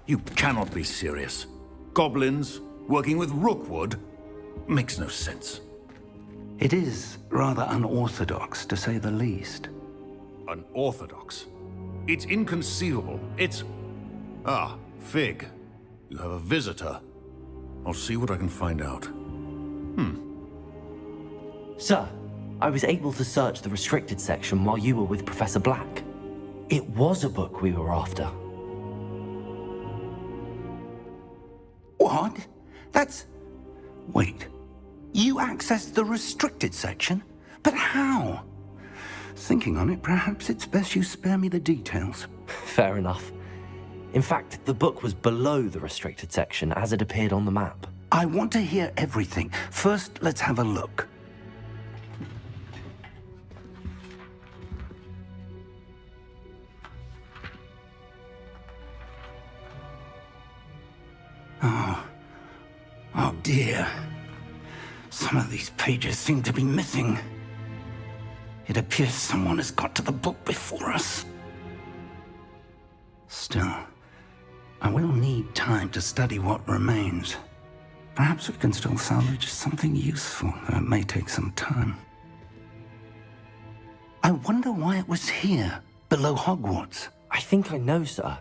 You cannot be serious. Goblins working with Rookwood? Makes no sense. It is rather unorthodox, to say the least. Unorthodox? It's inconceivable. It's... Ah, Fig. You have a visitor. I'll see what I can find out. Sir, I was able to search the restricted section while you were with Professor Black. It was a book we were after. What? That's... Wait. You accessed the restricted section? But how? Thinking on it, perhaps it's best you spare me the details. Fair enough. In fact, the book was below the restricted section as it appeared on the map. I want to hear everything. First, let's have a look. Oh dear. Some of these pages seem to be missing. It appears someone has got to the book before us. Still, I will need time to study what remains. Perhaps we can still salvage something useful, though it may take some time. I wonder why it was here, below Hogwarts. I think I know, sir.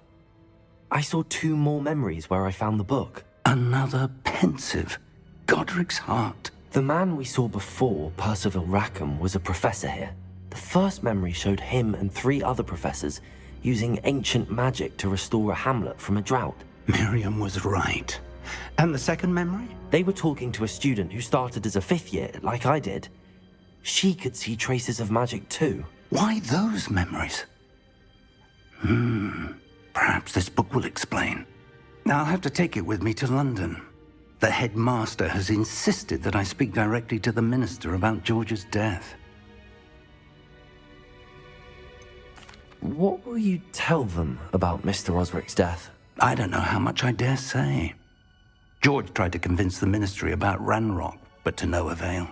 I saw 2 more memories where I found the book. Another pensive. Godric's heart. The man we saw before, Percival Rackham, was a professor here. The first memory showed him and 3 other professors using ancient magic to restore a hamlet from a drought. Miriam was right. And the second memory? They were talking to a student who started as a 5th year, like I did. She could see traces of magic too. Why those memories? Perhaps this book will explain. Now I'll have to take it with me to London. The headmaster has insisted that I speak directly to the minister about George's death. What will you tell them about Mr. Osric's death? I don't know how much I dare say. George tried to convince the ministry about Ranrock, but to no avail.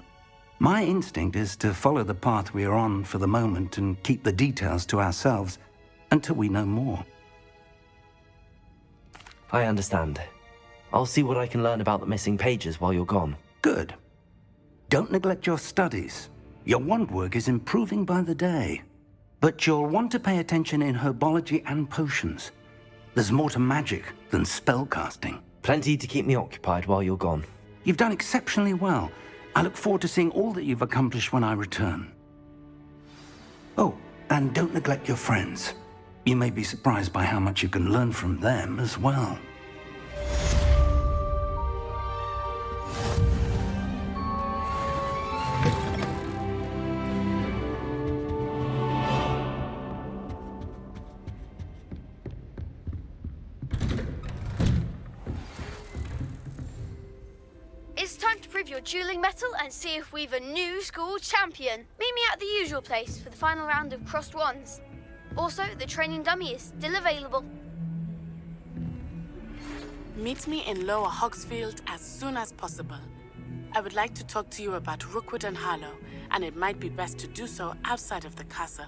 My instinct is to follow the path we are on for the moment and keep the details to ourselves until we know more. I understand. I'll see what I can learn about the missing pages while you're gone. Good. Don't neglect your studies. Your wand work is improving by the day. But you'll want to pay attention in herbology and potions. There's more to magic than spellcasting. Plenty to keep me occupied while you're gone. You've done exceptionally well. I look forward to seeing all that you've accomplished when I return. Oh, and don't neglect your friends. You may be surprised by how much you can learn from them as well. It's time to prove your dueling mettle and see if we've a new school champion. Meet me at the usual place for the final round of crossed wands. Also, the training dummy is still available. Meet me in Lower Hogsfield as soon as possible. I would like to talk to you about Rookwood and Harlow, and it might be best to do so outside of the castle.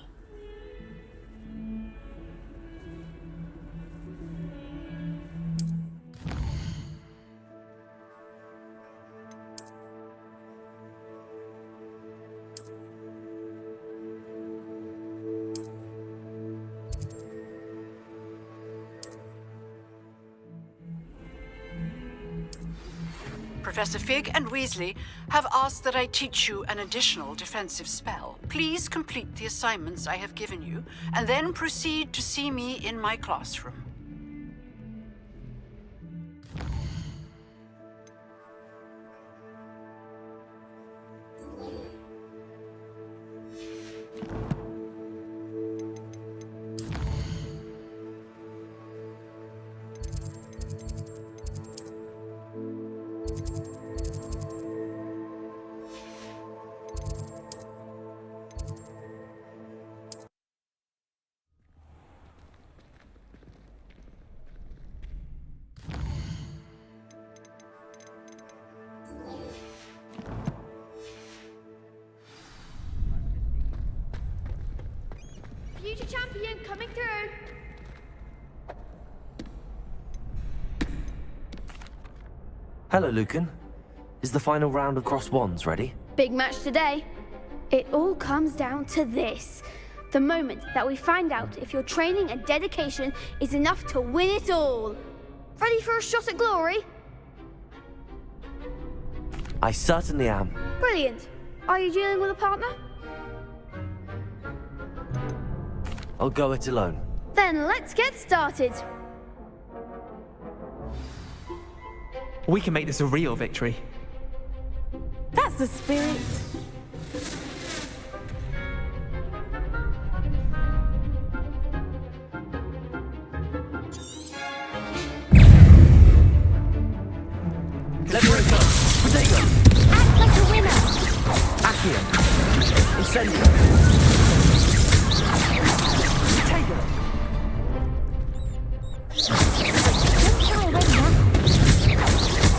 Professor Fig and Weasley have asked that I teach you an additional defensive spell. Please complete the assignments I have given you, and then proceed to see me in my classroom. Future champion coming through. Hello, Lucan. Is the final round of cross wands ready? Big match today. It all comes down to this. The moment that we find out if your training and dedication is enough to win it all. Ready for a shot at glory? I certainly am. Brilliant. Are you dealing with a partner? I'll go it alone. Then let's get started. We can make this a real victory. That's the spirit. Leviosa! Protego! Act like a winner. Accio! Incendio! Protego!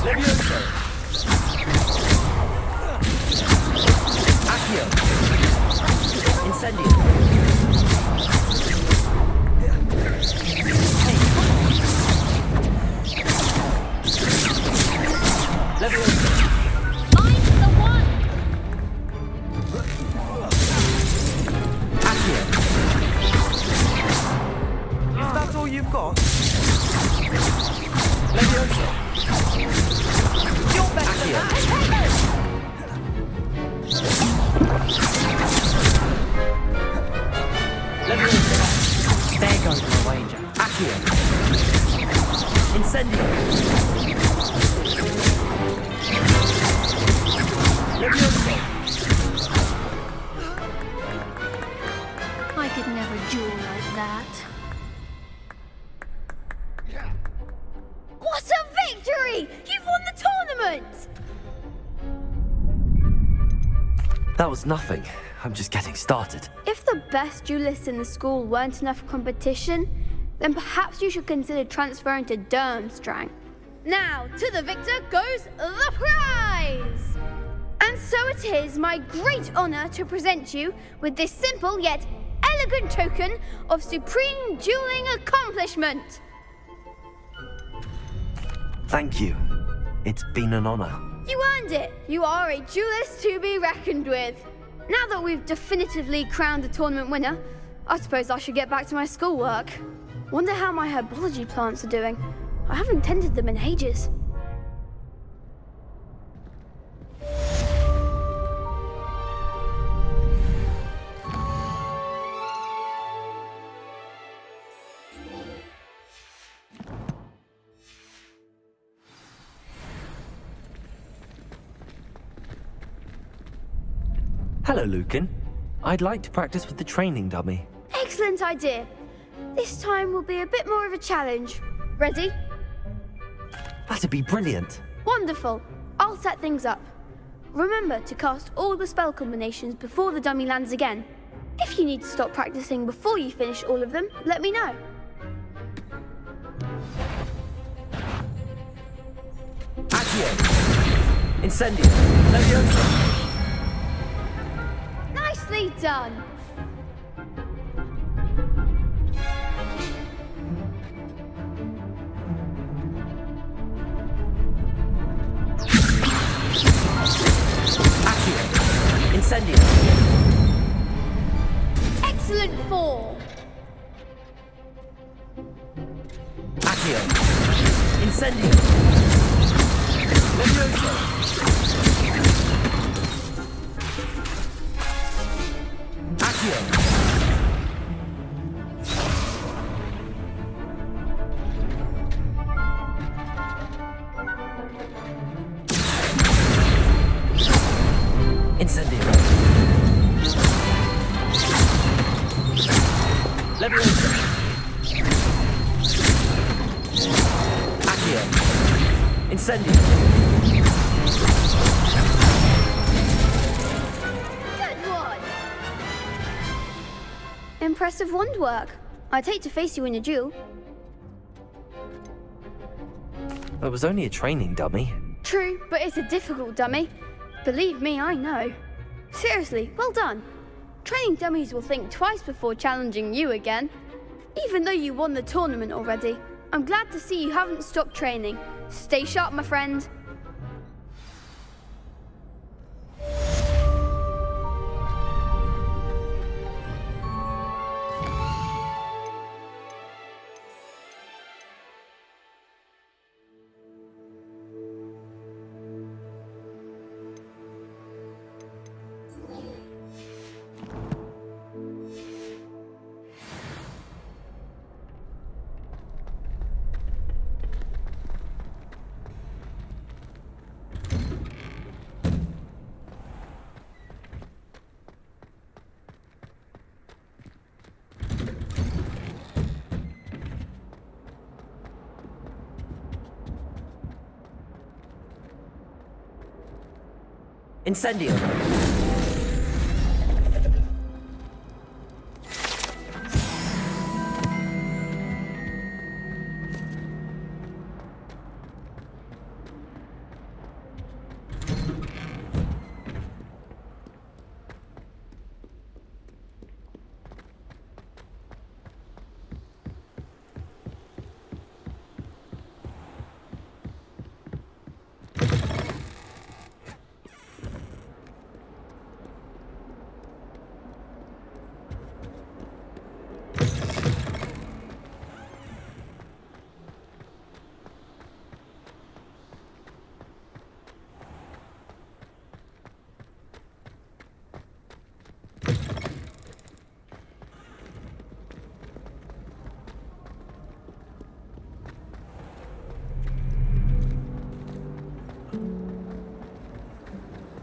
Leviosa! Accio! Incendio! Leviosa! I'm the one. Accio! Is that all you've got? Leviosa! You're better than Accio! that! Leviosa! There goes my wager. Accio! Incendio! Leviosa! I could never duel like that. What a victory! You've won the tournament! That was nothing. I'm just getting started. If the best duelists in the school weren't enough for competition, then perhaps you should consider transferring to Durmstrang. Now, to the victor goes the prize! And so it is my great honor to present you with this simple yet elegant token of supreme dueling accomplishment. Thank you. It's been an honor. You earned it. You are a duelist to be reckoned with. Now that we've definitively crowned the tournament winner, I suppose I should get back to my schoolwork. Wonder how my herbology plants are doing. I haven't tended them in ages. Hello, Lucan. I'd like to practice with the training dummy. Excellent idea. This time will be a bit more of a challenge. Ready? That'd be brilliant. Wonderful. I'll set things up. Remember to cast all the spell combinations before the dummy lands again. If you need to stop practicing before you finish all of them, let me know. Accio! Incendio! Leviosa! Nicely done. Accio! Incendio! Excellent form. Accio! Incendio! Leviosa! Accio! Incendio! Leviosa! Accio! Incendio! Good one. Impressive wand work. I'd hate to face you in a duel. It was only a training dummy. True, but it's a difficult dummy. Believe me, I know. Seriously, well done. Training dummies will think twice before challenging you again. Even though you won the tournament already, I'm glad to see you haven't stopped training. Stay sharp, my friend. Incendio!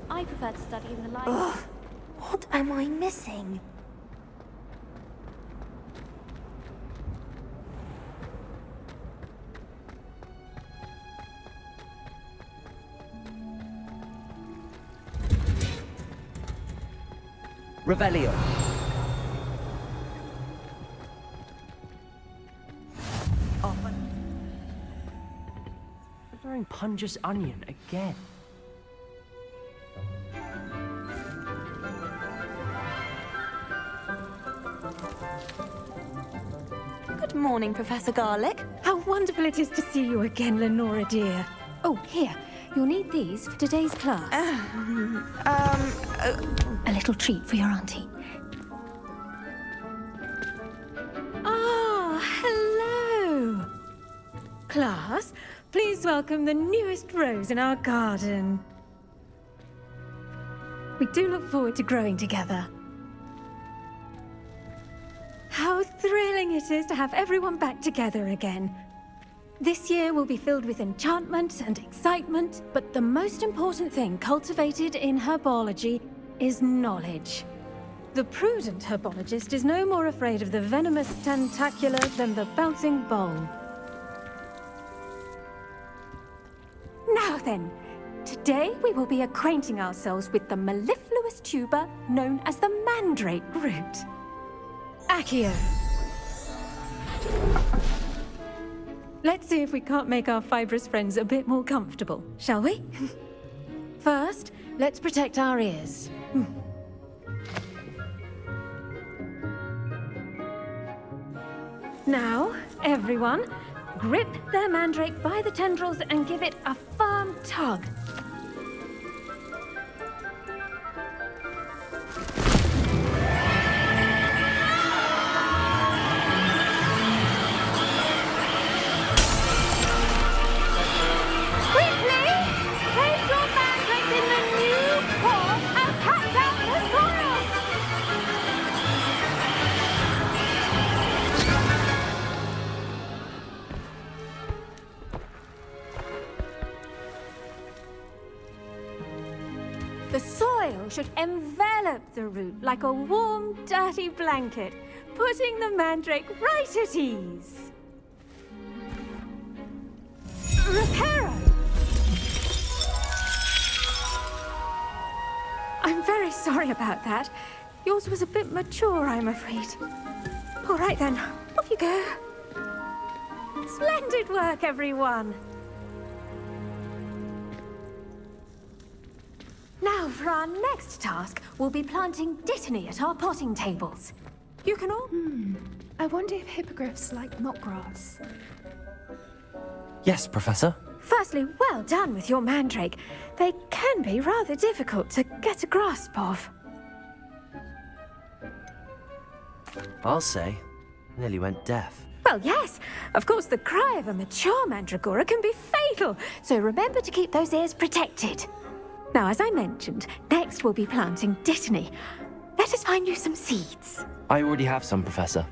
I prefer to study in the library. Ugh, what am I missing? Revelio. Wearing Punja's onion again. Good morning, Professor Garlick. How wonderful it is to see you again, Lenora dear. Oh, here. You'll need these for today's class. A little treat for your auntie. Ah, hello. Class, please welcome the newest rose in our garden. We do look forward to growing together. How thrilling it is to have everyone back together again. This year will be filled with enchantment and excitement, but the most important thing cultivated in herbology is knowledge. The prudent herbologist is no more afraid of the venomous tentacula than the bouncing bulb. Now then, today we will be acquainting ourselves with the mellifluous tuber known as the mandrake root. Accio. Let's see if we can't make our fibrous friends a bit more comfortable, shall we? First, let's protect our ears. Now, everyone, grip their mandrake by the tendrils and give it a firm tug. The soil should envelop the root like a warm, dirty blanket, putting the mandrake right at ease. Reparo! I'm very sorry about that. Yours was a bit mature, I'm afraid. All right then, off you go. Splendid work, everyone. Now, for our next task, we'll be planting dittany at our potting tables. You can all... I wonder if hippogriffs like knotgrass. Yes, Professor. Firstly, well done with your mandrake. They can be rather difficult to get a grasp of. I'll say. Nearly went deaf. Well, yes. Of course, the cry of a mature mandragora can be fatal, so remember to keep those ears protected. Now, as I mentioned, next we'll be planting dittany. Let us find you some seeds. I already have some, Professor.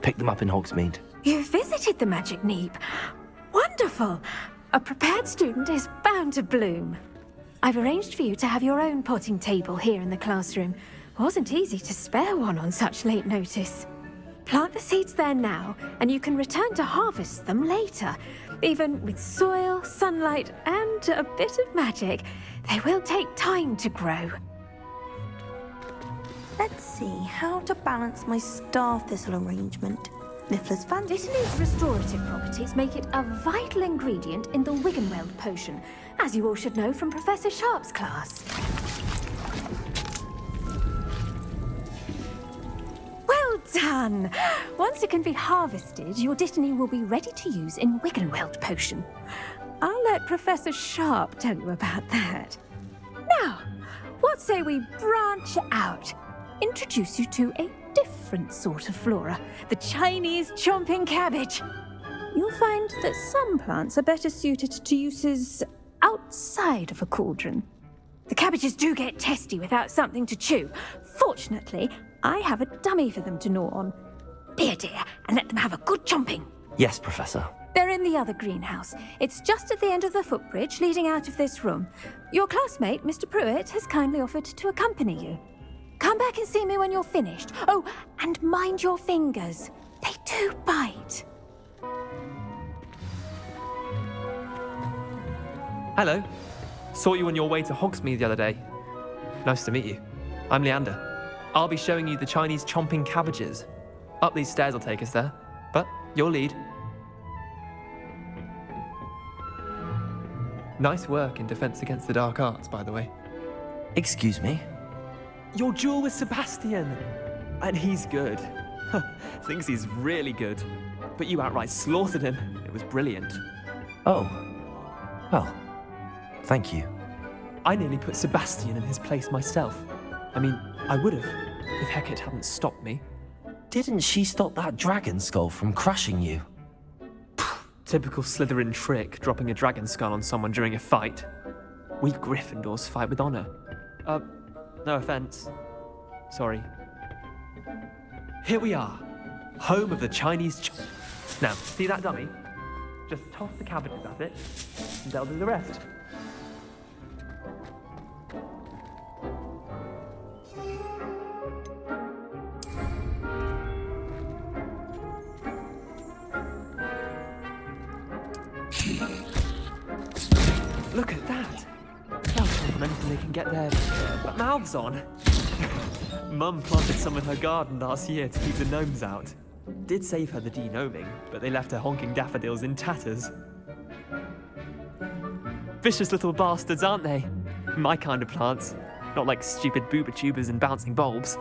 Picked them up in Hogsmeade. You visited the Magic Neep. Wonderful! A prepared student is bound to bloom. I've arranged for you to have your own potting table here in the classroom. Wasn't easy to spare one on such late notice. Plant the seeds there now, and you can return to harvest them later. Even with soil, sunlight, and a bit of magic, They will take time to grow. Let's see how to balance my star thistle arrangement. Niffler's fancy. Dittany's restorative properties make it a vital ingredient in the Wiggenweld potion, as you all should know from Professor Sharp's class. Well done! Once it can be harvested, your Dittany will be ready to use in Wiggenweld potion. I'll let Professor Sharp tell you about that. Now, what say we branch out? Introduce you to a different sort of flora, the Chinese chomping cabbage. You'll find that some plants are better suited to uses outside of a cauldron. The cabbages do get testy without something to chew. Fortunately, I have a dummy for them to gnaw on. Be a dear and let them have a good chomping. Yes, Professor. They're in the other greenhouse. It's just at the end of the footbridge leading out of this room. Your classmate, Mr. Pruitt, has kindly offered to accompany you. Come back and see me when you're finished. Oh, and mind your fingers. They do bite. Hello. Saw you on your way to Hogsmeade the other day. Nice to meet you. I'm Leander. I'll be showing you the Chinese chomping cabbages. Up these stairs will take us there, but your lead. Nice work in Defense Against the Dark Arts, by the way. Excuse me? Your duel with Sebastian! And he's good. Thinks he's really good. But you outright slaughtered him. It was brilliant. Oh. Well, thank you. I nearly put Sebastian in his place myself. I mean, I would have, if Hecate hadn't stopped me. Didn't she stop that dragon skull from crushing you? Typical Slytherin trick, dropping a dragon skull on someone during a fight. We Gryffindors fight with honor. No offense. Sorry. Here we are, home of the Chinese Now, see that dummy? Just toss the cabbages at it, and they'll do the rest. Look at that! They'll jump on anything they can get their mouths on. Mum planted some in her garden last year to keep the gnomes out. Did save her the de-gnoming, but they left her honking daffodils in tatters. Vicious little bastards, aren't they? My kind of plants. Not like stupid booba tubers and bouncing bulbs.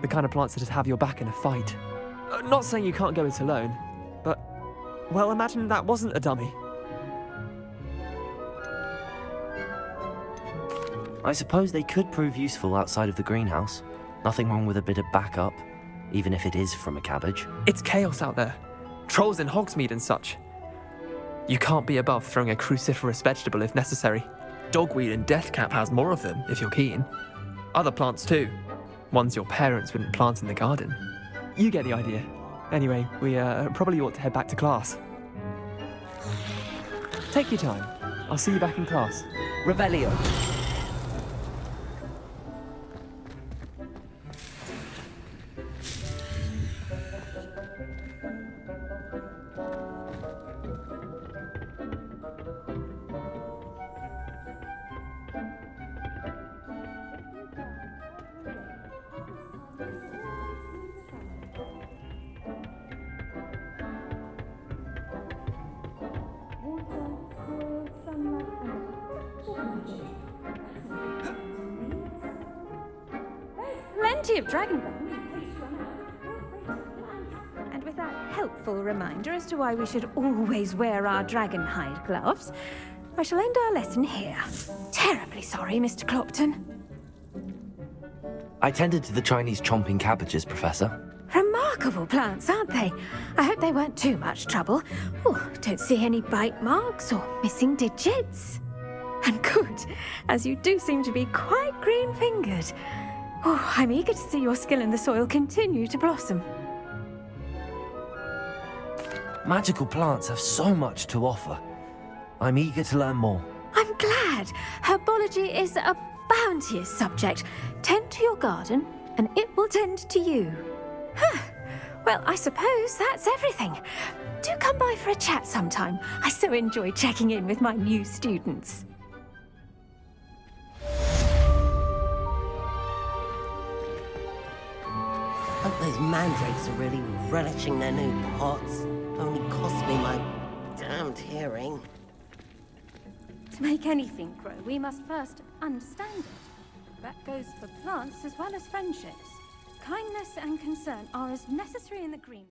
The kind of plants that just have your back in a fight. Not saying you can't go it alone, but, well, imagine that wasn't a dummy. I suppose they could prove useful outside of the greenhouse. Nothing wrong with a bit of backup, even if it is from a cabbage. It's chaos out there. Trolls in Hogsmeade and such. You can't be above throwing a cruciferous vegetable if necessary. Dogweed and deathcap has more of them, if you're keen. Other plants too. Ones your parents wouldn't plant in the garden. You get the idea. Anyway, we probably ought to head back to class. Take your time. I'll see you back in class. Revelio. Plenty of dragon. And with that helpful reminder as to why we should always wear our dragon hide gloves, I shall end our lesson here. Terribly sorry, Mr. Clopton. I tended to the Chinese chomping cabbages, Professor. Remarkable plants, aren't they? I hope they weren't too much trouble. Oh, don't see any bite marks or missing digits. And good, as you do seem to be quite green-fingered. Oh, I'm eager to see your skill in the soil continue to blossom. Magical plants have so much to offer. I'm eager to learn more. I'm glad. Herbology is a bounteous subject. Tend to your garden, and it will tend to you. Well, I suppose that's everything. Do come by for a chat sometime. I so enjoy checking in with my new students. Those mandrakes are really relishing their new pots. Only cost me my damned hearing. To make anything grow, we must first understand it. That goes for plants as well as friendships. Kindness and concern are as necessary in the green.